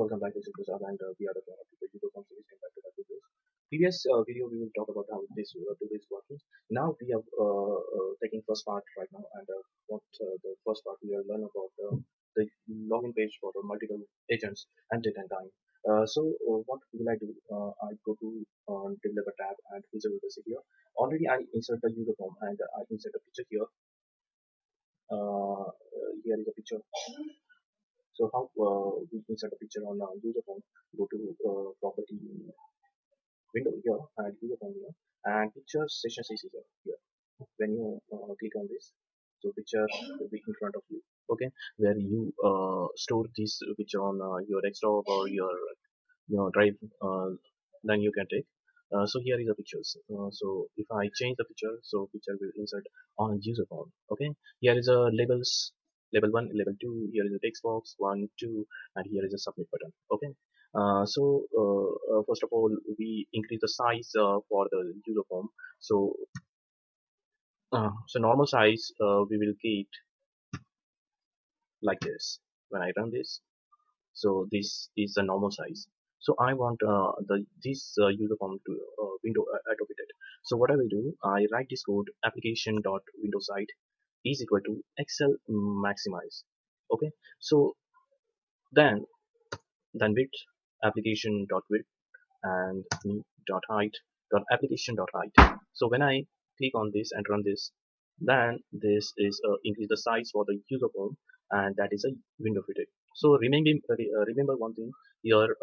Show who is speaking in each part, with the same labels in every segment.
Speaker 1: welcome back. This is Prasad, and we are the one of the Userform series came back to that videos. Previous video we will talk about how this tool is working. Now we are taking first part right now, and what the first part we will learn about the login page for the multiple agents and date and time. What will I do? I go to developer tab and visual basic here. Already I insert the user form and I insert a picture here. Here is a picture. So how we insert a picture on user form? Go to property window here and user form here, and picture session size is here. When you click on this, so picture will be in front of you. Okay, where you store this picture on your desktop or your drive, then you can take. So here is the pictures. So if I change the picture, so picture will insert on user form. Okay, here is a labels, label 1, label 2. Here is a text box 1, 2, and here is a submit button. Okay. First of all, we increase the size for the user form. So normal size we will get like this. When I run this, so this is the normal size. So I want this user form to window automated. So what I will do, I write this code application dot window site is equal to excel maximize. Okay, so then width application dot width and dot height dot application dot height. So when I click on this and run this, then this is increase the size for the user form, and that is a window fitted. So remember one thing here.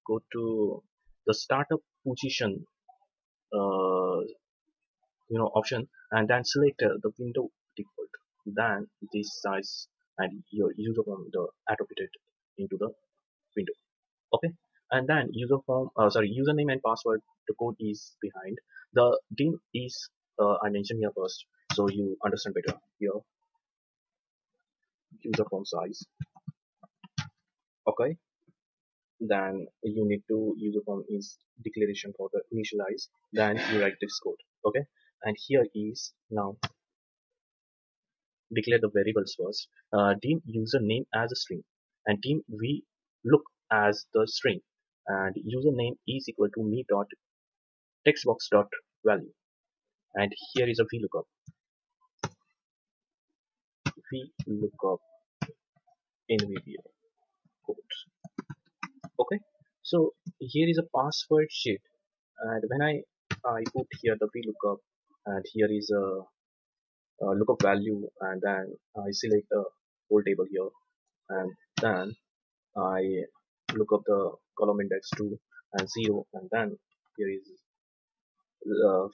Speaker 1: Go to the startup position uh, option, and then select the window default. Then this size and your user form the auto fitted into the window. Okay, and then username and password, the code is behind. The dim is I mentioned here first, so you understand better here. User form size. Okay, then you need to user form is declaration for the initialize, then you write this code. Okay, and here is now declare the variables first. Dim username as a string, and dim we look as the string, and username is equal to me dot textbox dot value, and here is a vlookup in VBA code. Okay, so here is a password sheet, and when I put here the vlookup, and here is a lookup value, and then I select the whole table here, and then I look up the column index 2 and 0, and then here is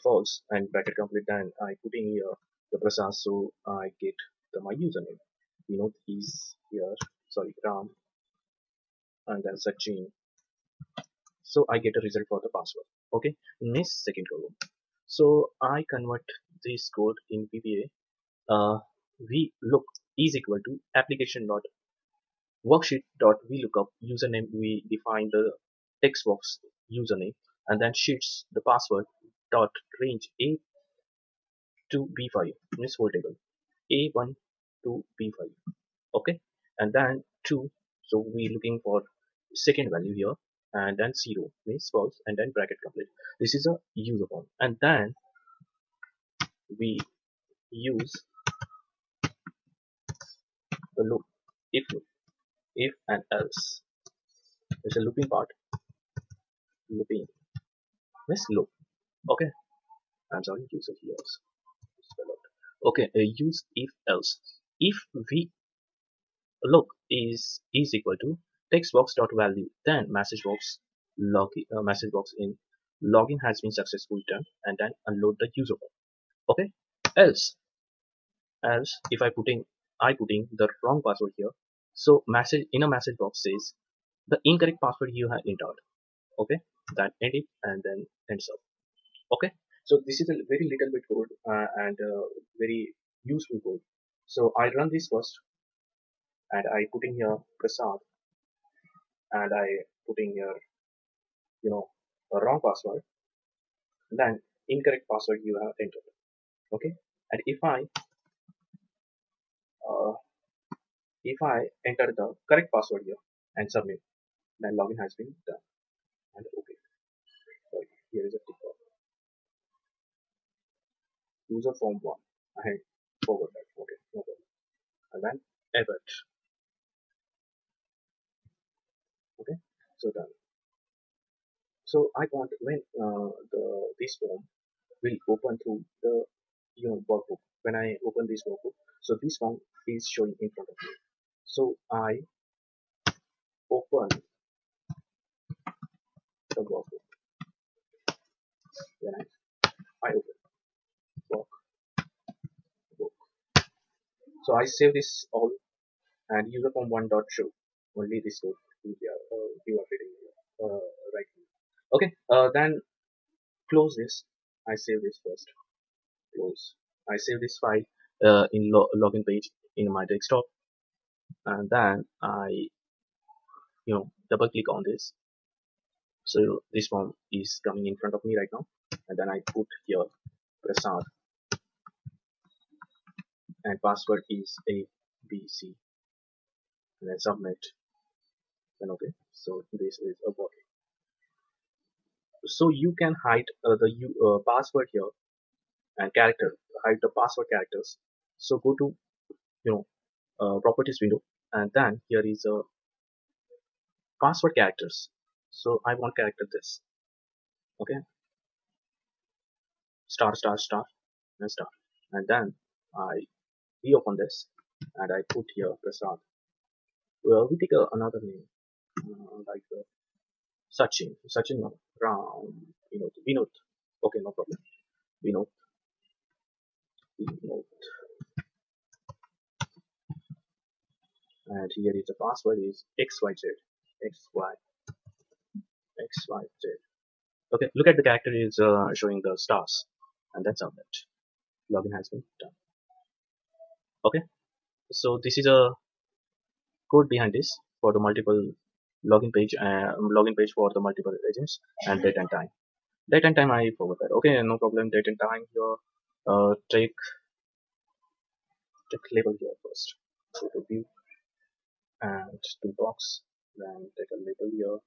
Speaker 1: false and bracket complete. Then I put in here the process, so I get my username. Is here, sorry, Ram, and then searching, so I get a result for the password. Okay, next second column, so I convert this code in VBA. We look is equal to application dot worksheet dot vlookup username. We define the text box username, and then sheets the password dot range a to b5, means whole table a1 to b5. Okay, and then 2, so we looking for second value here, and then 0 means false, and then bracket complete. This is a user form, and then we use the loop, if and else. There's a looping part. Looping means loop. Okay, I'm sorry, use it here. Okay, use if else. If we look is equal to text box dot value, then message box in login has been successfully done, and then unload the user form. Okay, else if I putting the wrong password here, so message in a message box says the incorrect password you have entered. Okay, then end it and then ends up. Okay, so this is a very little bit code, and very useful code. So I run this first, and I put in here Prasad, and I put in here a wrong password, then incorrect password you have entered. Okay, and uh, if I enter the correct password here and submit, Then login has been done. And okay. So here is a tick box. User form one. I forward that. Okay, no problem. And then event. Okay, so done. So I want when this form will open through the workbook. When I open this workbook, so this form is showing in front of me. So I open the workbook. Then I open workbook. So I save this all and user form one dot show. Only this code you are reading right now. Okay, then close this. I save this first. Close. I save this file in login page in my desktop, and then I double click on this. So this form is coming in front of me right now, and then I put here Prasad and password is ABC, and then submit. Then okay. So this is a bot. So you can hide the password here and character. Hide the password characters. So go to you know properties window, and then here is a password characters. So I want character this. Okay, star star star and star, and then I reopen this and I put here Prasad. Well, we take another name like Sachin. Sachin no, Ram, Vinod. Okay, no problem. Vinod, Vinod, and here is the password is XYZ. XY, XYZ. Okay, look at the character is showing the stars, and that's all that. Login has been done. Okay, so this is a code behind this for the multiple login page for the multiple agents and date and time. Date and time I forward that. Okay, no problem. Date and time here. Take label here first. Go to view and toolbox. Then take a label here.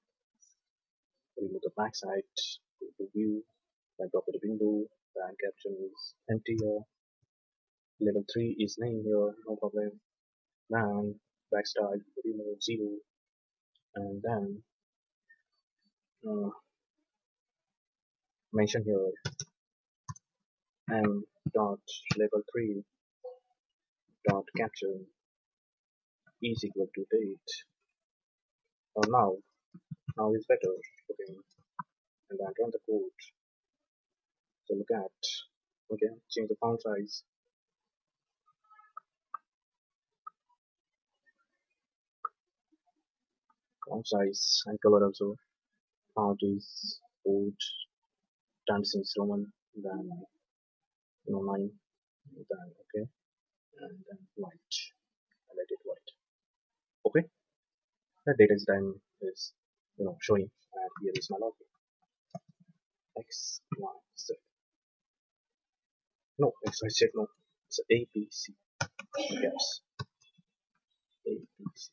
Speaker 1: Remove the backside. Go to view. Then drop it a window. Then caption is empty here. Level 3 is name here. No problem. Then backstyle remove 0 and then uh, mention here m dot level 3 dot caption is equal to date or now is better. Okay, and then run the code. So look at, okay, change the font size and color also. Font is bold, times is Roman, then 9, then okay, and then white. I let it white. Okay, the data is time is showing, and here is my login. X Y Z. No, X Y Z. No, it's A B C. Yes, A B C.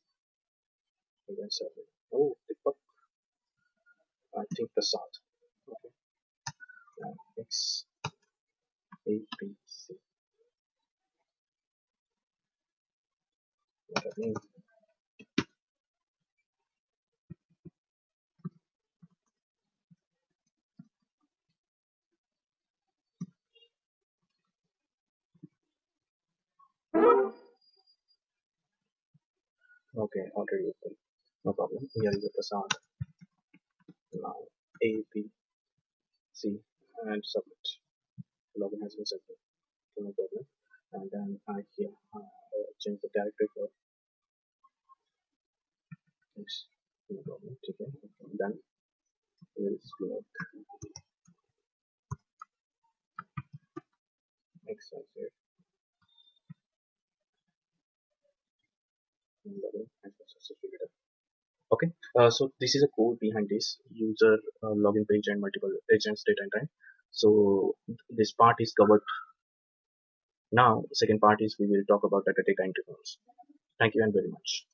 Speaker 1: And then 7. Oh, the book. I think the salt. Okay, and X A B C. What I mean. Okay, already open. No problem. Here is the Prasad. Now A B C and submit. Login has been submitted. No problem. And then I here change the character for X. No problem. Okay. Then here is Vinod. X Y Z. Login has been successfully done. Okay, so this is a code behind this user login page and multiple agents data and time. So this part is covered. Now second part is we will talk about the data entry forms. Thank you and very much.